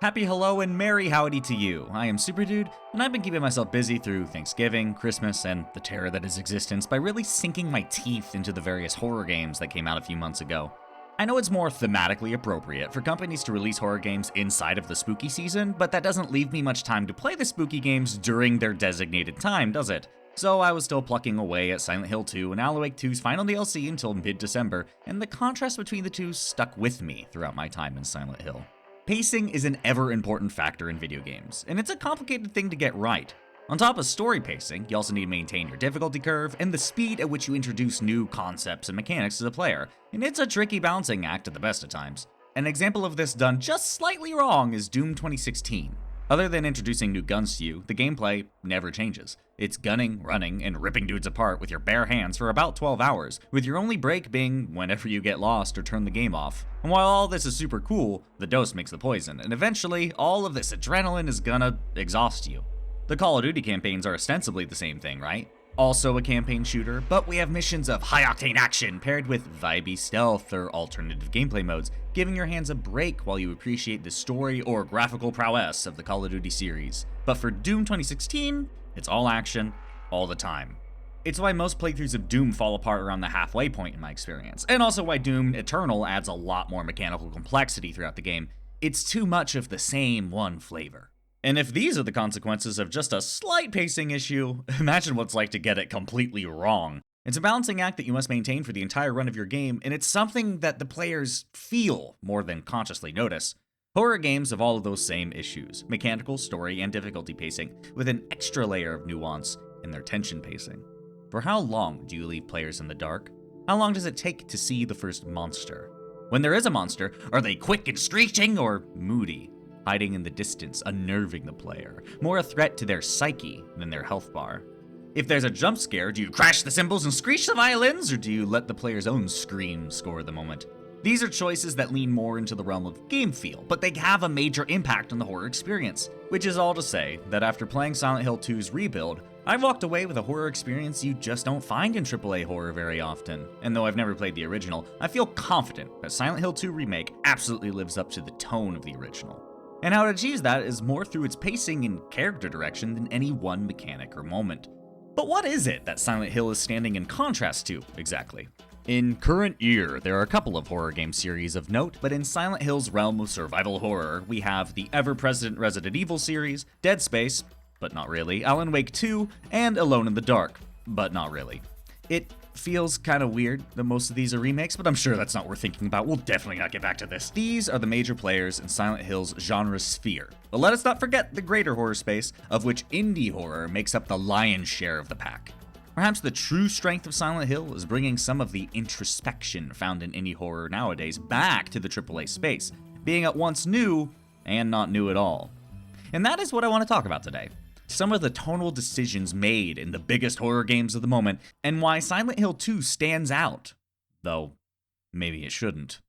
Happy hello and merry howdy to you. I am Super Dude, and I've been keeping myself busy through Thanksgiving, Christmas, and the terror that is existence by really sinking my teeth into the various horror games that came out a few months ago. I know it's more thematically appropriate for companies to release horror games inside of the spooky season, but that doesn't leave me much time to play the spooky games during their designated time, does it? So I was still plucking away at Silent Hill 2 and Alan Wake 2's final DLC until mid-December, and the contrast between the two stuck with me throughout my time in Silent Hill. Pacing is an ever-important factor in video games, and it's a complicated thing to get right. On top of story pacing, you also need to maintain your difficulty curve and the speed at which you introduce new concepts and mechanics to the player, and it's a tricky balancing act at the best of times. An example of this done just slightly wrong is Doom 2016. Other than introducing new guns to you, the gameplay never changes. It's gunning, running, and ripping dudes apart with your bare hands for about 12 hours, with your only break being whenever you get lost or turn the game off. And while all this is super cool, the dose makes the poison, and eventually, all of this adrenaline is gonna exhaust you. The Call of Duty campaigns are ostensibly the same thing, right? Also a campaign shooter, but we have missions of high-octane action paired with vibey stealth or alternative gameplay modes, giving your hands a break while you appreciate the story or graphical prowess of the Call of Duty series. But for Doom 2016, it's all action, all the time. It's why most playthroughs of Doom fall apart around the halfway point in my experience, and also why Doom Eternal adds a lot more mechanical complexity throughout the game. It's too much of the same one flavor. And if these are the consequences of just a slight pacing issue, imagine what it's like to get it completely wrong. It's a balancing act that you must maintain for the entire run of your game, and it's something that the players feel more than consciously notice. Horror games have all of those same issues: mechanical, story, and difficulty pacing, with an extra layer of nuance in their tension pacing. For how long do you leave players in the dark? How long does it take to see the first monster? When there is a monster, are they quick and screeching or moody, hiding in the distance, unnerving the player, more a threat to their psyche than their health bar? If there's a jump scare, do you crash the cymbals and screech the violins, or do you let the player's own scream score the moment? These are choices that lean more into the realm of game feel, but they have a major impact on the horror experience. Which is all to say that after playing Silent Hill 2's Rebuild, I've walked away with a horror experience you just don't find in AAA horror very often. And though I've never played the original, I feel confident that Silent Hill 2 Remake absolutely lives up to the tone of the original. And how it achieves that is more through its pacing and character direction than any one mechanic or moment. But what is it that Silent Hill is standing in contrast to, exactly? In current year, there are a couple of horror game series of note, but in Silent Hill's realm of survival horror, we have the ever-present Resident Evil series, Dead Space, but not really, Alan Wake 2, and Alone in the Dark, but not really. It feels kind of weird that most of these are remakes, but I'm sure that's not worth thinking about. We'll definitely not get back to this. These are the major players in Silent Hill's genre sphere. But let us not forget the greater horror space, of which indie horror makes up the lion's share of the pack. Perhaps the true strength of Silent Hill is bringing some of the introspection found in indie horror nowadays back to the AAA space, being at once new and not new at all. And that is what I want to talk about today. Some of the tonal decisions made in the biggest horror games of the moment, and why Silent Hill 2 stands out. Though, maybe it shouldn't.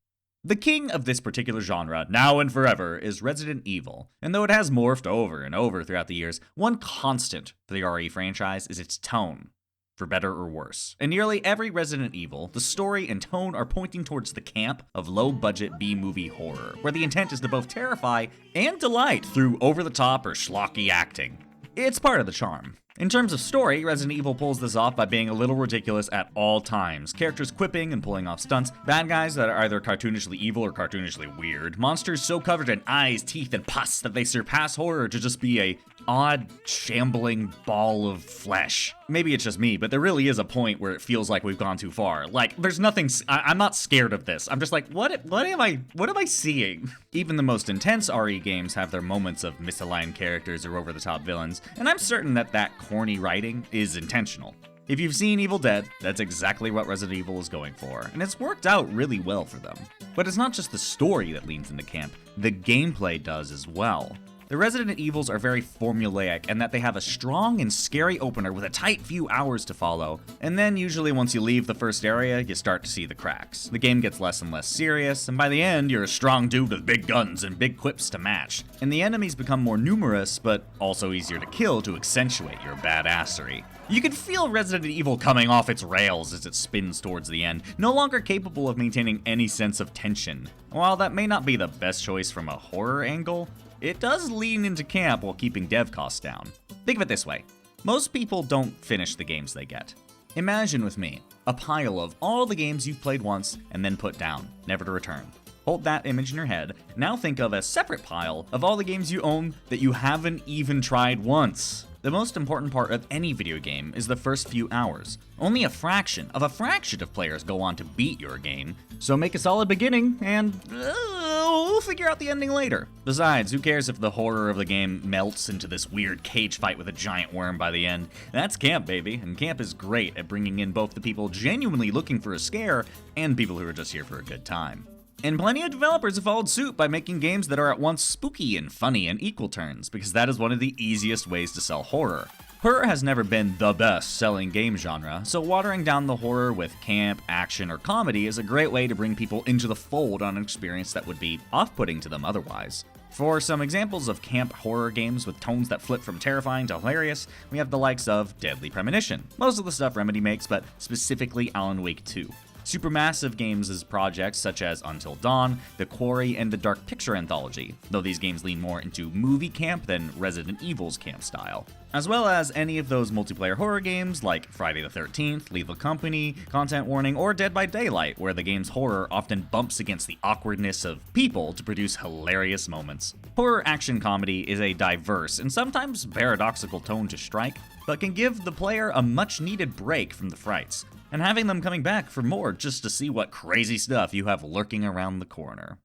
The king of this particular genre, now and forever, is Resident Evil. And though it has morphed over and over throughout the years, one constant for the RE franchise is its tone, for better or worse. In nearly every Resident Evil, the story and tone are pointing towards the camp of low-budget B-movie horror, where the intent is to both terrify and delight through over-the-top or schlocky acting. It's part of the charm. In terms of story, Resident Evil pulls this off by being a little ridiculous at all times. Characters quipping and pulling off stunts, bad guys that are either cartoonishly evil or cartoonishly weird, monsters so covered in eyes, teeth, and pus that they surpass horror to just be a odd, shambling ball of flesh. Maybe it's just me, but there really is a point where it feels like we've gone too far. Like, there's nothing, I'm not scared of this. I'm just like, what am I seeing? Even the most intense RE games have their moments of misaligned characters or over-the-top villains, and I'm certain that corny writing is intentional. If you've seen Evil Dead, that's exactly what Resident Evil is going for, and it's worked out really well for them. But it's not just the story that leans into camp, the gameplay does as well. The Resident Evils are very formulaic in that they have a strong and scary opener with a tight few hours to follow, and then usually once you leave the first area, you start to see the cracks. The game gets less and less serious, and by the end, you're a strong dude with big guns and big quips to match. And the enemies become more numerous, but also easier to kill to accentuate your badassery. You can feel Resident Evil coming off its rails as it spins towards the end, no longer capable of maintaining any sense of tension. While that may not be the best choice from a horror angle, it does lean into camp while keeping dev costs down. Think of it this way. Most people don't finish the games they get. Imagine with me, a pile of all the games you've played once and then put down, never to return. Hold that image in your head. Now think of a separate pile of all the games you own that you haven't even tried once. The most important part of any video game is the first few hours. Only a fraction of players go on to beat your game, so make a solid beginning and we'll figure out the ending later. Besides, who cares if the horror of the game melts into this weird cage fight with a giant worm by the end? That's camp, baby, and camp is great at bringing in both the people genuinely looking for a scare and people who are just here for a good time. And plenty of developers have followed suit by making games that are at once spooky and funny in equal turns, because that is one of the easiest ways to sell horror. Horror has never been the best-selling game genre, so watering down the horror with camp, action, or comedy is a great way to bring people into the fold on an experience that would be off-putting to them otherwise. For some examples of camp horror games with tones that flip from terrifying to hilarious, we have the likes of Deadly Premonition, most of the stuff Remedy makes, but specifically Alan Wake 2. Supermassive Games' projects such as Until Dawn, The Quarry, and the Dark Picture Anthology, though these games lean more into movie camp than Resident Evil's camp style. As well as any of those multiplayer horror games like Friday the 13th, Lethal Company, Content Warning, or Dead by Daylight, where the game's horror often bumps against the awkwardness of people to produce hilarious moments. Horror action comedy is a diverse and sometimes paradoxical tone to strike, but can give the player a much-needed break from the frights, and having them coming back for more just to see what crazy stuff you have lurking around the corner.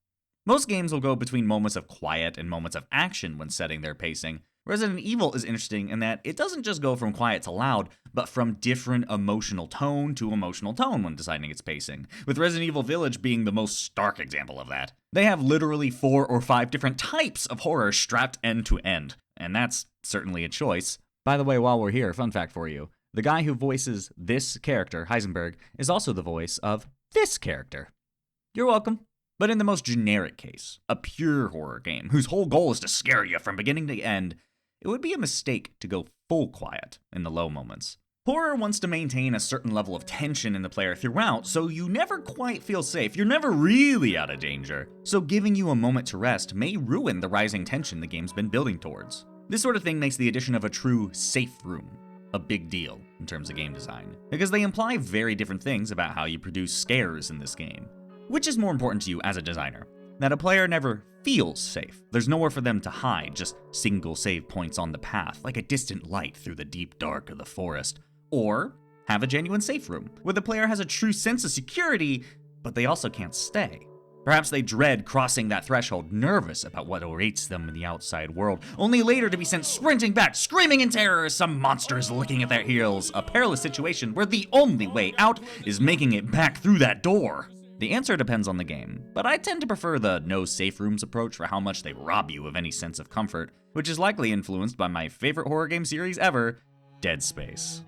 Most games will go between moments of quiet and moments of action when setting their pacing. Resident Evil is interesting in that it doesn't just go from quiet to loud, but from different emotional tone to emotional tone when deciding its pacing, with Resident Evil Village being the most stark example of that. They have literally 4 or 5 different types of horror strapped end to end, and that's certainly a choice. By the way, while we're here, fun fact for you. The guy who voices this character, Heisenberg, is also the voice of this character. You're welcome. But in the most generic case, a pure horror game whose whole goal is to scare you from beginning to end, it would be a mistake to go full quiet in the low moments. Horror wants to maintain a certain level of tension in the player throughout, so you never quite feel safe. You're never really out of danger. So giving you a moment to rest may ruin the rising tension the game's been building towards. This sort of thing makes the addition of a true safe room a big deal in terms of game design, because they imply very different things about how you produce scares in this game. Which is more important to you as a designer? That a player never feels safe. There's nowhere for them to hide, just single save points on the path, like a distant light through the deep dark of the forest. Or have a genuine safe room, where the player has a true sense of security, but they also can't stay. Perhaps they dread crossing that threshold, nervous about what awaits them in the outside world, only later to be sent sprinting back, screaming in terror as some monster is licking at their heels, a perilous situation where the only way out is making it back through that door. The answer depends on the game, but I tend to prefer the no safe rooms approach for how much they rob you of any sense of comfort, which is likely influenced by my favorite horror game series ever, Dead Space.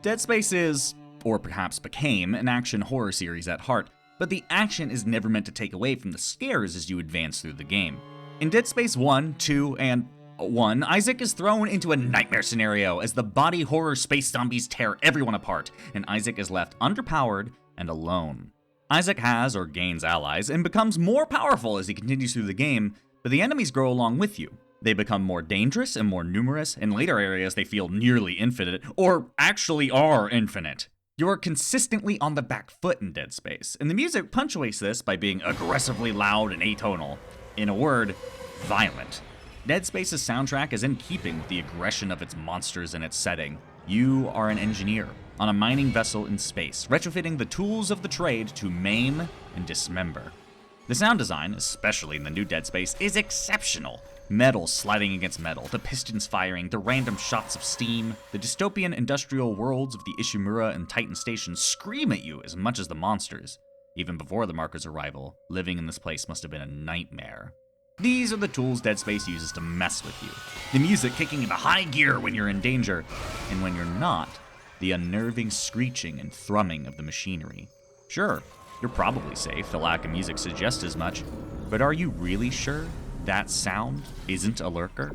Dead Space is, or perhaps became, an action horror series at heart, but the action is never meant to take away from the scares as you advance through the game. In Dead Space 1, 2, and 1, Isaac is thrown into a nightmare scenario as the body horror space zombies tear everyone apart, and Isaac is left underpowered and alone. Isaac has, or gains, allies, and becomes more powerful as he continues through the game, but the enemies grow along with you. They become more dangerous and more numerous. In later areas, they feel nearly infinite, or actually are infinite. You're consistently on the back foot in Dead Space, and the music punctuates this by being aggressively loud and atonal. In a word, violent. Dead Space's soundtrack is in keeping with the aggression of its monsters and its setting. You are an engineer on a mining vessel in space, retrofitting the tools of the trade to maim and dismember. The sound design, especially in the new Dead Space, is exceptional. Metal sliding against metal, the pistons firing, the random shots of steam. The dystopian industrial worlds of the Ishimura and Titan stations scream at you as much as the monsters. Even before the marker's arrival, living in this place must have been a nightmare. These are the tools Dead Space uses to mess with you. The music kicking into high gear when you're in danger, and when you're not, the unnerving screeching and thrumming of the machinery. Sure, you're probably safe, the lack of music suggests as much, but are you really sure that sound isn't a lurker?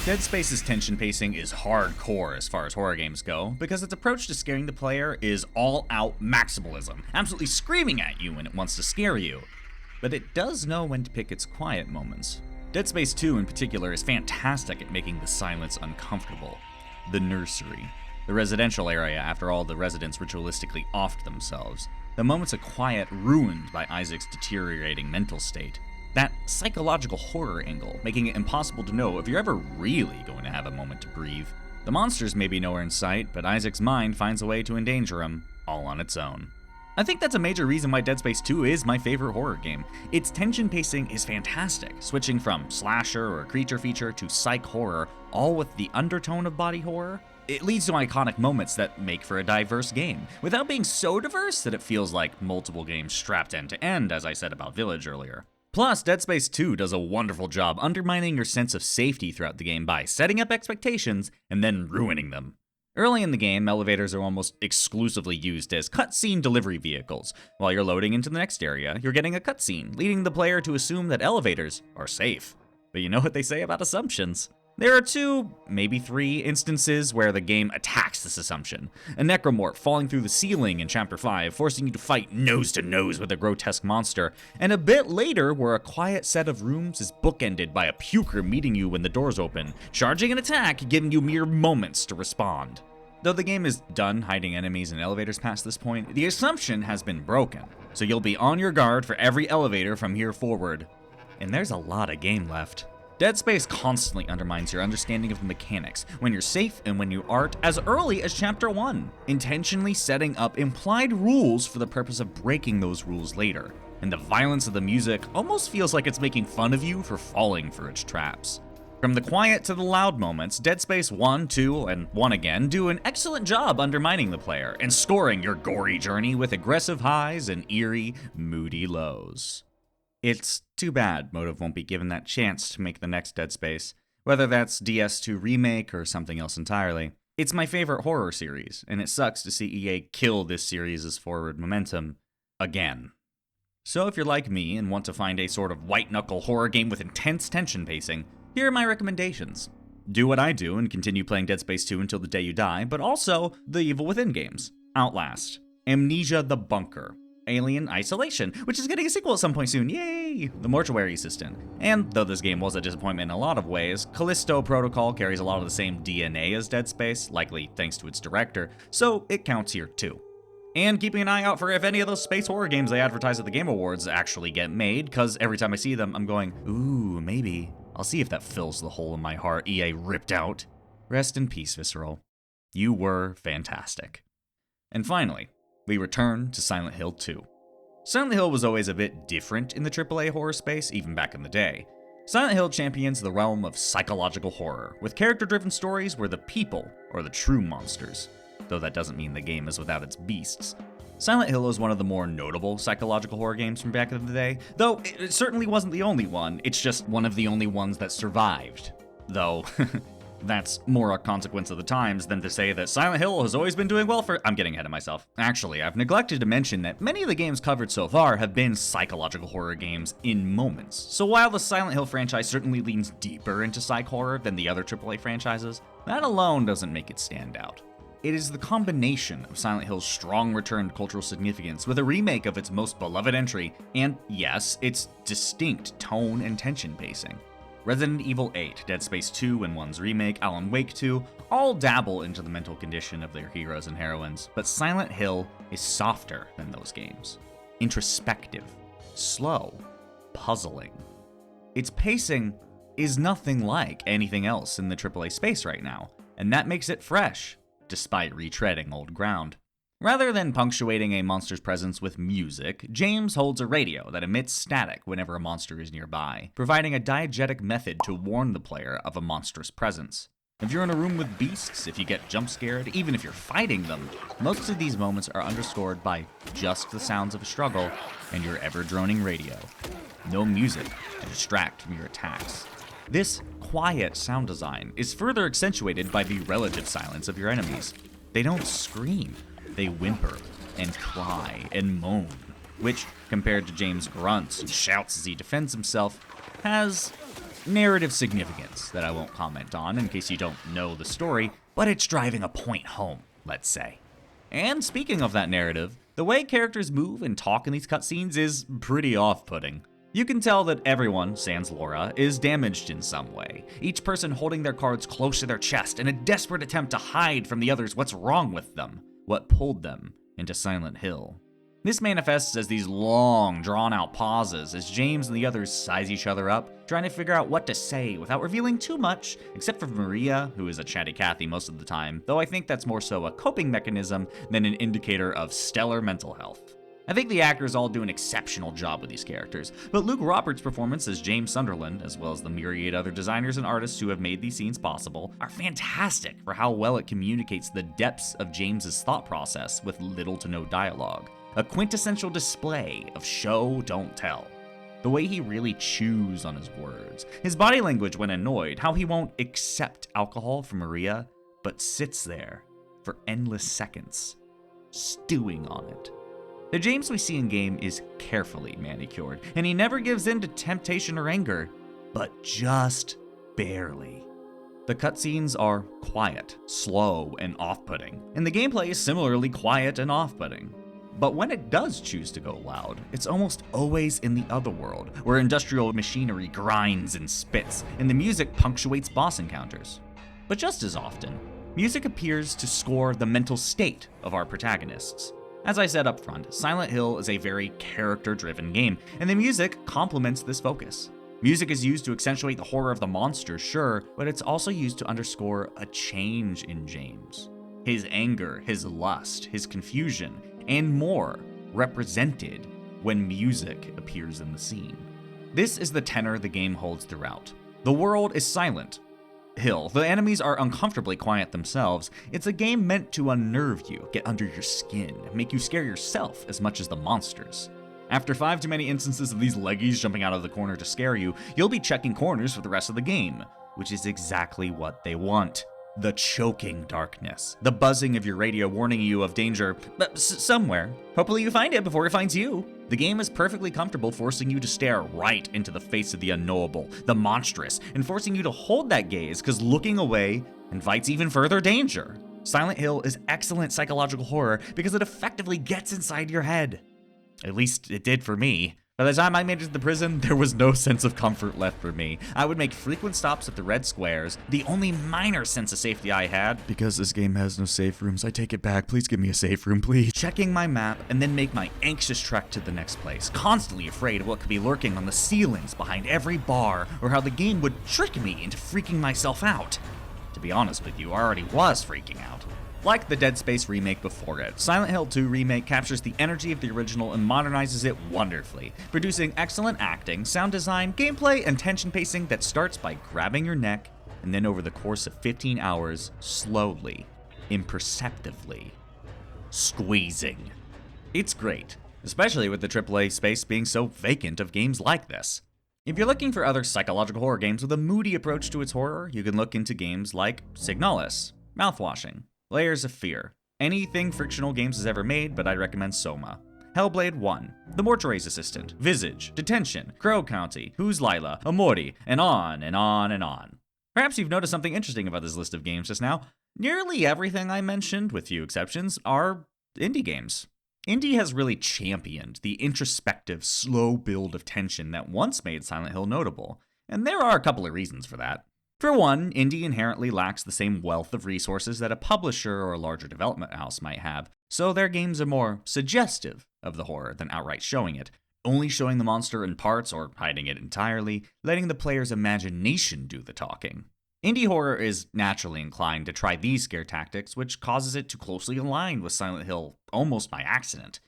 Dead Space's tension pacing is hardcore as far as horror games go, because its approach to scaring the player is all-out maximalism, absolutely screaming at you when it wants to scare you. But it does know when to pick its quiet moments. Dead Space 2 in particular is fantastic at making the silence uncomfortable. The nursery, the residential area after all the residents ritualistically offed themselves, the moments of quiet ruined by Isaac's deteriorating mental state. That psychological horror angle, making it impossible to know if you're ever really going to have a moment to breathe. The monsters may be nowhere in sight, but Isaac's mind finds a way to endanger him, all on its own. I think that's a major reason why Dead Space 2 is my favorite horror game. Its tension pacing is fantastic, switching from slasher or creature feature to psych horror, all with the undertone of body horror. It leads to iconic moments that make for a diverse game, without being so diverse that it feels like multiple games strapped end to end, as I said about Village earlier. Plus, Dead Space 2 does a wonderful job undermining your sense of safety throughout the game by setting up expectations and then ruining them. Early in the game, elevators are almost exclusively used as cutscene delivery vehicles. While you're loading into the next area, you're getting a cutscene, leading the player to assume that elevators are safe. But you know what they say about assumptions. There are 2, maybe 3 instances where the game attacks this assumption. A necromorph falling through the ceiling in Chapter 5, forcing you to fight nose to nose with a grotesque monster, and a bit later where a quiet set of rooms is bookended by a puker meeting you when the doors open, charging an attack, giving you mere moments to respond. Though the game is done hiding enemies in elevators past this point, the assumption has been broken, so you'll be on your guard for every elevator from here forward. And there's a lot of game left. Dead Space constantly undermines your understanding of the mechanics, when you're safe and when you aren't, as early as Chapter 1, intentionally setting up implied rules for the purpose of breaking those rules later. And the violence of the music almost feels like it's making fun of you for falling for its traps. From the quiet to the loud moments, Dead Space 1, 2, and 1 again do an excellent job undermining the player and scoring your gory journey with aggressive highs and eerie, moody lows. It's too bad Motive won't be given that chance to make the next Dead Space, whether that's DS2 Remake or something else entirely. It's my favorite horror series, and it sucks to see EA kill this series' forward momentum again. So if you're like me and want to find a sort of white-knuckle horror game with intense tension pacing, here are my recommendations. Do what I do and continue playing Dead Space 2 until the day you die, but also the Evil Within games. Outlast, Amnesia the Bunker, Alien Isolation, which is getting a sequel at some point soon, yay! The Mortuary Assistant. And though this game was a disappointment in a lot of ways, Callisto Protocol carries a lot of the same DNA as Dead Space, likely thanks to its director, so it counts here too. And keeping an eye out for if any of those space horror games they advertise at the Game Awards actually get made, cause every time I see them, I'm going, ooh, maybe. I'll see if that fills the hole in my heart EA ripped out. Rest in peace, Visceral. You were fantastic. And finally, we return to Silent Hill 2. Silent Hill was always a bit different in the AAA horror space, even back in the day. Silent Hill champions the realm of psychological horror, with character-driven stories where the people are the true monsters, though that doesn't mean the game is without its beasts. Silent Hill is one of the more notable psychological horror games from back in the day, though it certainly wasn't the only one, it's just one of the only ones that survived. Though, that's more a consequence of the times than to say that Silent Hill has always been doing well for— I'm getting ahead of myself. Actually, I've neglected to mention that many of the games covered so far have been psychological horror games in moments. So while the Silent Hill franchise certainly leans deeper into psych horror than the other AAA franchises, that alone doesn't make it stand out. It is the combination of Silent Hill's strong return to cultural significance with a remake of its most beloved entry, and yes, its distinct tone and tension pacing. Resident Evil 8, Dead Space 2 and 1's remake, Alan Wake 2, all dabble into the mental condition of their heroes and heroines, but Silent Hill is softer than those games. Introspective, slow, puzzling. Its pacing is nothing like anything else in the AAA space right now, and that makes it fresh, despite retreading old ground. Rather than punctuating a monster's presence with music, James holds a radio that emits static whenever a monster is nearby, providing a diegetic method to warn the player of a monstrous presence. If you're in a room with beasts, if you get jump scared, even if you're fighting them, most of these moments are underscored by just the sounds of a struggle and your ever-droning radio. No music to distract from your attacks. This quiet sound design is further accentuated by the relative silence of your enemies. They don't scream. They whimper and cry and moan, which, compared to James' grunts and shouts as he defends himself, has narrative significance that I won't comment on in case you don't know the story, but it's driving a point home, let's say. And speaking of that narrative, the way characters move and talk in these cutscenes is pretty off-putting. You can tell that everyone, sans Laura, is damaged in some way, each person holding their cards close to their chest in a desperate attempt to hide from the others what's wrong with them, what pulled them into Silent Hill. This manifests as these long, drawn-out pauses as James and the others size each other up, trying to figure out what to say without revealing too much, except for Maria, who is a chatty Cathy most of the time, though I think that's more so a coping mechanism than an indicator of stellar mental health. I think the actors all do an exceptional job with these characters, but Luke Roberts' performance as James Sunderland, as well as the myriad other designers and artists who have made these scenes possible, are fantastic for how well it communicates the depths of James's thought process with little to no dialogue. A quintessential display of show, don't tell. The way he really chews on his words, his body language when annoyed, how he won't accept alcohol from Maria, but sits there for endless seconds, stewing on it. The James we see in game is carefully manicured, and he never gives in to temptation or anger, but just barely. The cutscenes are quiet, slow, and off-putting, and the gameplay is similarly quiet and off-putting. But when it does choose to go loud, it's almost always in the other world, where industrial machinery grinds and spits, and the music punctuates boss encounters. But just as often, music appears to score the mental state of our protagonists. As I said up front, Silent Hill is a very character-driven game, and the music complements this focus. Music is used to accentuate the horror of the monster, sure, but it's also used to underscore a change in James. His anger, his lust, his confusion, and more represented when music appears in the scene. This is the tenor the game holds throughout. The world is silent. Hill, the enemies are uncomfortably quiet themselves. It's a game meant to unnerve you, get under your skin, make you scare yourself as much as the monsters. After 5 too many instances of these leggies jumping out of the corner to scare you, you'll be checking corners for the rest of the game, which is exactly what they want. The choking darkness, the buzzing of your radio warning you of danger somewhere. Hopefully you find it before it finds you. The game is perfectly comfortable forcing you to stare right into the face of the unknowable, the monstrous, and forcing you to hold that gaze because looking away invites even further danger. Silent Hill is excellent psychological horror because it effectively gets inside your head. At least it did for me. By the time I made it to the prison, there was no sense of comfort left for me. I would make frequent stops at the red squares, the only minor sense of safety I had. Because this game has no safe rooms, I take it back. Please give me a safe room, please. Checking my map and then make my anxious trek to the next place, constantly afraid of what could be lurking on the ceilings behind every bar, or how the game would trick me into freaking myself out. To be honest with you, I already was freaking out. Like the Dead Space remake before it, Silent Hill 2 Remake captures the energy of the original and modernizes it wonderfully, producing excellent acting, sound design, gameplay, and tension pacing that starts by grabbing your neck, and then over the course of 15 hours, slowly, imperceptibly, squeezing. It's great, especially with the AAA space being so vacant of games like this. If you're looking for other psychological horror games with a moody approach to its horror, you can look into games like Signalis, Mouthwashing, Layers of Fear, anything Frictional Games has ever made, but I'd recommend Soma. Hellblade 1, The Mortuary's Assistant, Visage, Detention, Crow County, Who's Lila, Moody, and on and on and on. Perhaps you've noticed something interesting about this list of games just now. Nearly everything I mentioned, with few exceptions, are indie games. Indie has really championed the introspective, slow build of tension that once made Silent Hill notable, and there are a couple of reasons for that. For one, indie inherently lacks the same wealth of resources that a publisher or a larger development house might have, so their games are more suggestive of the horror than outright showing it, only showing the monster in parts or hiding it entirely, letting the player's imagination do the talking. Indie horror is naturally inclined to try these scare tactics, which causes it to closely align with Silent Hill almost by accident.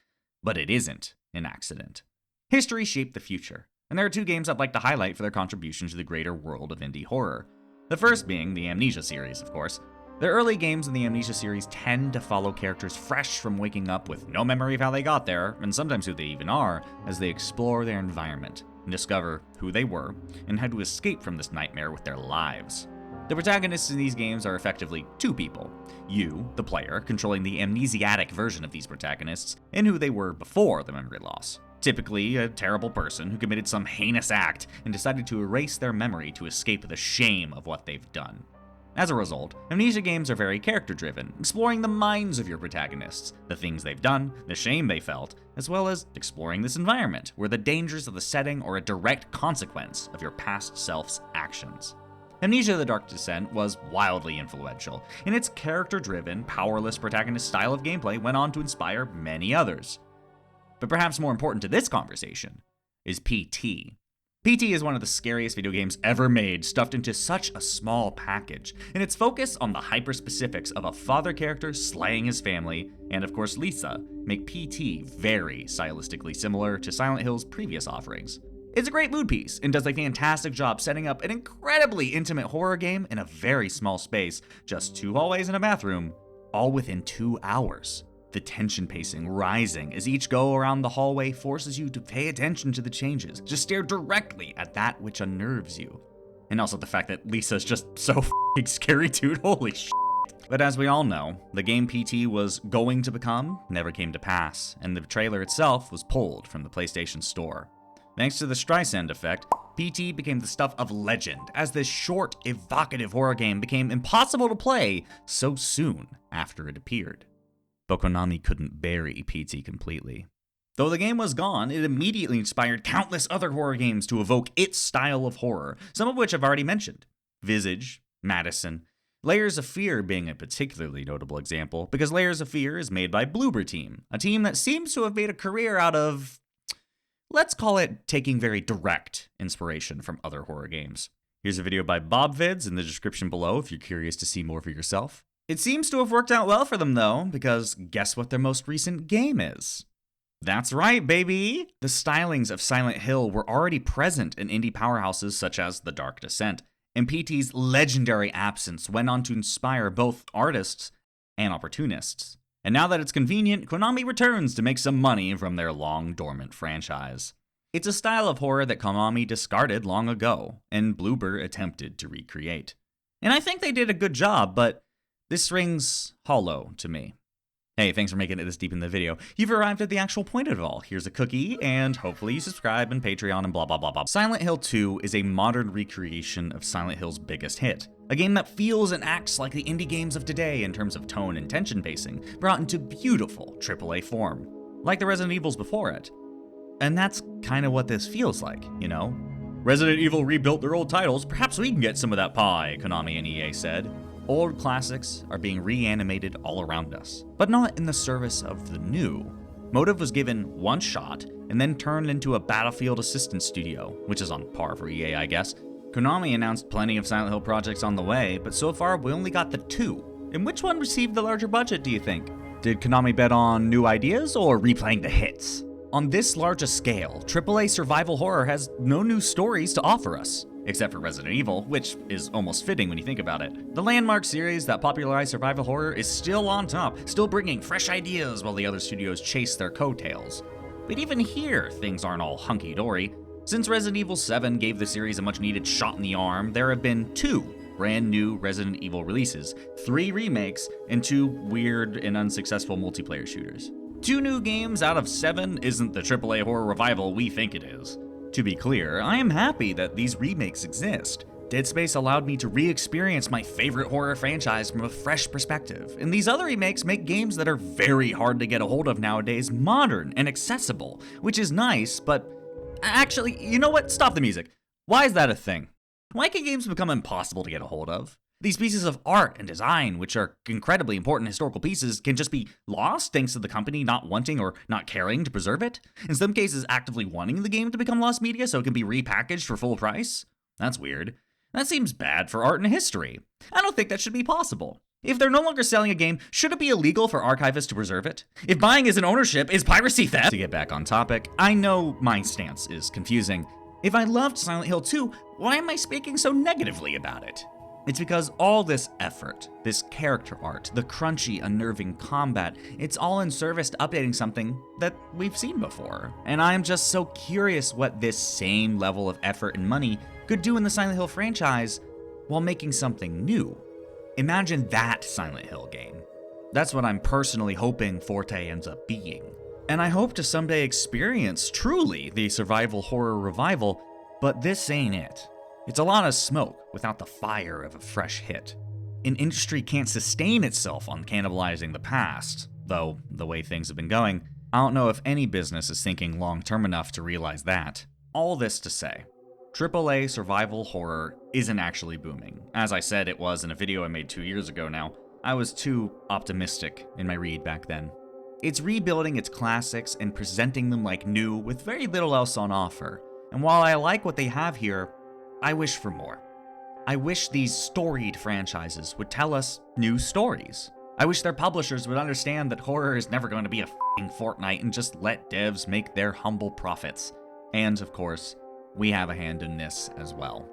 But it isn't an accident. History shaped the future, and there are 2 games I'd like to highlight for their contribution to the greater world of indie horror. The first being the Amnesia series, of course. The early games in the Amnesia series tend to follow characters fresh from waking up with no memory of how they got there, and sometimes who they even are, as they explore their environment and discover who they were and how to escape from this nightmare with their lives. The protagonists in these games are effectively 2 people. You, the player, controlling the amnesiatic version of these protagonists, and who they were before the memory loss. Typically, a terrible person who committed some heinous act and decided to erase their memory to escape the shame of what they've done. As a result, amnesia games are very character-driven, exploring the minds of your protagonists, the things they've done, the shame they felt, as well as exploring this environment, where the dangers of the setting are a direct consequence of your past self's actions. Amnesia: The Dark Descent was wildly influential, and its character-driven, powerless protagonist style of gameplay went on to inspire many others. But perhaps more important to this conversation is PT. PT is one of the scariest video games ever made, stuffed into such a small package, and its focus on the hyper-specifics of a father character slaying his family, and of course Lisa, make PT very stylistically similar to Silent Hill's previous offerings. It's a great mood piece, and does a fantastic job setting up an incredibly intimate horror game in a very small space, just 2 hallways and a bathroom, all within 2 hours. The tension pacing rising as each go around the hallway forces you to pay attention to the changes, just stare directly at that which unnerves you. And also the fact that Lisa's just so f***ing scary, dude, holy shit. But as we all know, the game PT was going to become never came to pass, and the trailer itself was pulled from the PlayStation Store. Thanks to the Streisand effect, PT became the stuff of legend, as this short, evocative horror game became impossible to play so soon after it appeared. But Konami couldn't bury PT completely. Though the game was gone, it immediately inspired countless other horror games to evoke its style of horror, some of which I've already mentioned. Visage, Madison, Layers of Fear being a particularly notable example, because Layers of Fear is made by Bloober Team, a team that seems to have made a career out of, let's call it, taking very direct inspiration from other horror games. Here's a video by BobVids in the description below if you're curious to see more for yourself. It seems to have worked out well for them though, because guess what their most recent game is? That's right, baby! The stylings of Silent Hill were already present in indie powerhouses such as The Dark Descent, and PT's legendary absence went on to inspire both artists and opportunists. And now that it's convenient, Konami returns to make some money from their long-dormant franchise. It's a style of horror that Konami discarded long ago, and Bloober attempted to recreate. And I think they did a good job, but this rings hollow to me. Hey, thanks for making it this deep in the video. You've arrived at the actual point of it all. Here's a cookie, and hopefully you subscribe and Patreon and blah blah blah blah. Silent Hill 2 is a modern recreation of Silent Hill's biggest hit. A game that feels and acts like the indie games of today in terms of tone and tension pacing, brought into beautiful AAA form, like the Resident Evils before it. And that's kind of what this feels like, you know? Resident Evil rebuilt their old titles, perhaps we can get some of that pie, Konami and EA said. Old classics are being reanimated all around us, but not in the service of the new. Motive was given one shot and then turned into a Battlefield assistance studio, which is on par for EA, I guess. Konami announced plenty of Silent Hill projects on the way, but so far we only got the 2. And which one received the larger budget, do you think? Did Konami bet on new ideas or replaying the hits? On this large a scale, AAA survival horror has no new stories to offer us. Except for Resident Evil, which is almost fitting when you think about it. The landmark series that popularized survival horror is still on top, still bringing fresh ideas while the other studios chase their coattails. But even here, things aren't all hunky-dory. Since Resident Evil 7 gave the series a much-needed shot in the arm, there have been 2 brand new Resident Evil releases, 3 remakes, and 2 weird and unsuccessful multiplayer shooters. 2 new games out of 7 isn't the AAA horror revival we think it is. To be clear, I am happy that these remakes exist. Dead Space allowed me to re-experience my favorite horror franchise from a fresh perspective, and these other remakes make games that are very hard to get a hold of nowadays modern and accessible, which is nice, but actually, you know what? Stop the music. Why is that a thing? Why can games become impossible to get a hold of? These pieces of art and design, which are incredibly important historical pieces, can just be lost thanks to the company not wanting or not caring to preserve it. In some cases, actively wanting the game to become lost media so it can be repackaged for full price. That's weird. That seems bad for art and history. I don't think that should be possible. If they're no longer selling a game, should it be illegal for archivists to preserve it? If buying isn't ownership, is piracy theft? To get back on topic, I know my stance is confusing. If I loved Silent Hill 2, why am I speaking so negatively about it? It's because all this effort, this character art, the crunchy, unnerving combat, it's all in service to updating something that we've seen before. And I'm just so curious what this same level of effort and money could do in the Silent Hill franchise while making something new. Imagine that Silent Hill game. That's what I'm personally hoping Forte ends up being. And I hope to someday experience, truly, the survival horror revival, but this ain't it. It's a lot of smoke without the fire of a fresh hit. An industry can't sustain itself on cannibalizing the past, though the way things have been going, I don't know if any business is thinking long-term enough to realize that. All this to say, AAA survival horror isn't actually booming. As I said, it was in a video I made 2 years ago now. I was too optimistic in my read back then. It's rebuilding its classics and presenting them like new with very little else on offer. And while I like what they have here, I wish for more. I wish these storied franchises would tell us new stories. I wish their publishers would understand that horror is never going to be a f***ing Fortnite and just let devs make their humble profits. And, of course, we have a hand in this as well.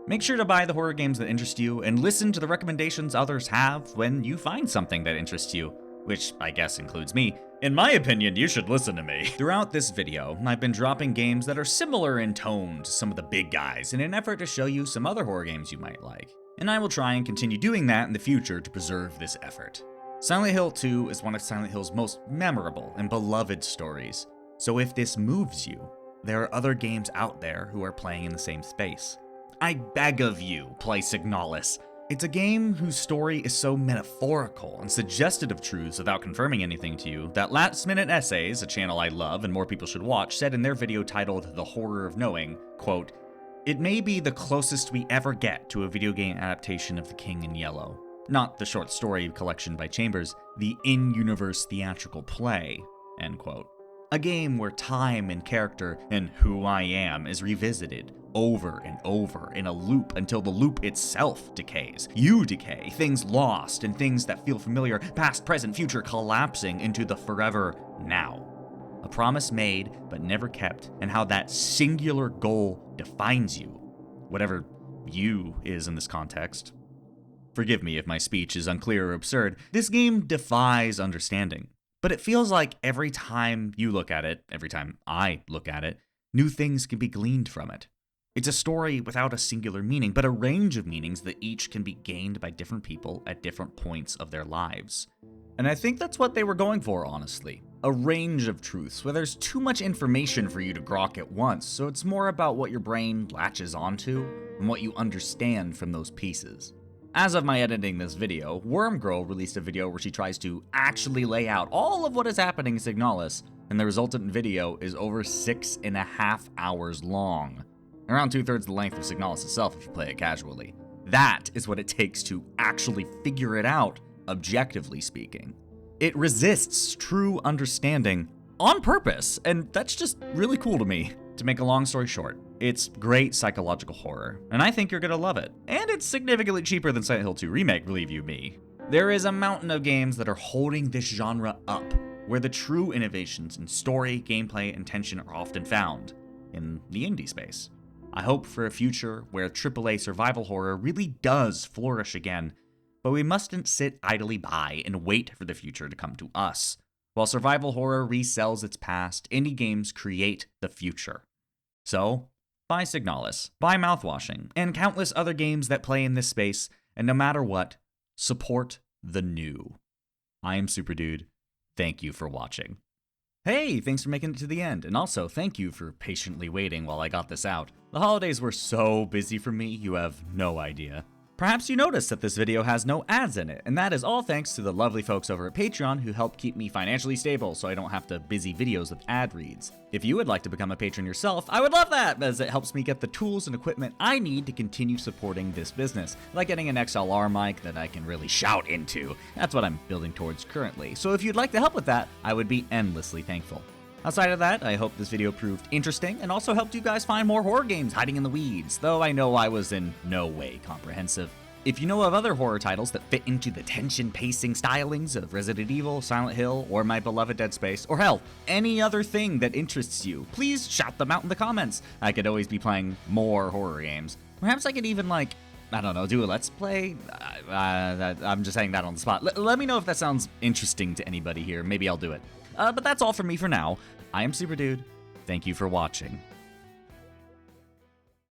Make sure to buy the horror games that interest you and listen to the recommendations others have when you find something that interests you, which I guess includes me. In my opinion, you should listen to me. Throughout this video, I've been dropping games that are similar in tone to some of the big guys in an effort to show you some other horror games you might like. And I will try and continue doing that in the future to preserve this effort. Silent Hill 2 is one of Silent Hill's most memorable and beloved stories. So if this moves you, there are other games out there who are playing in the same space. I beg of you, play SIGNALIS. It's a game whose story is so metaphorical and suggestive of truths without confirming anything to you that Last Minute Essays, a channel I love and more people should watch, said in their video titled The Horror of Knowing, quote, "It may be the closest we ever get to a video game adaptation of The King in Yellow. Not the short story collection by Chambers, the in-universe theatrical play," end quote. A game where time and character and who I am is revisited over and over in a loop until the loop itself decays. You decay, things lost and things that feel familiar, past, present, future collapsing into the forever now. A promise made but never kept, and how that singular goal defines you, whatever you is in this context. Forgive me if my speech is unclear or absurd. This game defies understanding. But it feels like every time you look at it, every time I look at it, new things can be gleaned from it. It's a story without a singular meaning, but a range of meanings that each can be gained by different people at different points of their lives. And I think that's what they were going for, honestly. A range of truths, where there's too much information for you to grok at once, so it's more about what your brain latches onto and what you understand from those pieces. As of my editing this video, Wormgirl released a video where she tries to actually lay out all of what is happening in SIGNALIS, and the resultant video is over 6.5 hours long. Around 2/3 the length of SIGNALIS itself if you play it casually. That is what it takes to actually figure it out, objectively speaking. It resists true understanding on purpose, and that's just really cool to me. To make a long story short, it's great psychological horror, and I think you're gonna love it. And it's significantly cheaper than Silent Hill 2 Remake, believe you me. There is a mountain of games that are holding this genre up, where the true innovations in story, gameplay, and tension are often found in the indie space. I hope for a future where AAA survival horror really does flourish again, but we mustn't sit idly by and wait for the future to come to us. While survival horror resells its past, indie games create the future. So, buy SIGNALIS, buy Mouthwashing, and countless other games that play in this space, and no matter what, support the new. I am Super Dude. Thank you for watching. Hey, thanks for making it to the end, and also thank you for patiently waiting while I got this out. The holidays were so busy for me, you have no idea. Perhaps you noticed that this video has no ads in it, and that is all thanks to the lovely folks over at Patreon who help keep me financially stable so I don't have to busy videos with ad reads. If you would like to become a patron yourself, I would love that, as it helps me get the tools and equipment I need to continue supporting this business, like getting an XLR mic that I can really shout into. That's what I'm building towards currently, so if you'd like to help with that, I would be endlessly thankful. Outside of that, I hope this video proved interesting and also helped you guys find more horror games hiding in the weeds, though I know I was in no way comprehensive. If you know of other horror titles that fit into the tension pacing stylings of Resident Evil, Silent Hill, or my beloved Dead Space, or hell, any other thing that interests you, please shout them out in the comments. I could always be playing more horror games. Perhaps I could even, I don't know, do a Let's Play? I'm just saying that on the spot. Let me know if that sounds interesting to anybody here. Maybe I'll do it. But that's all from me for now. I am Super Dude. Thank you for watching.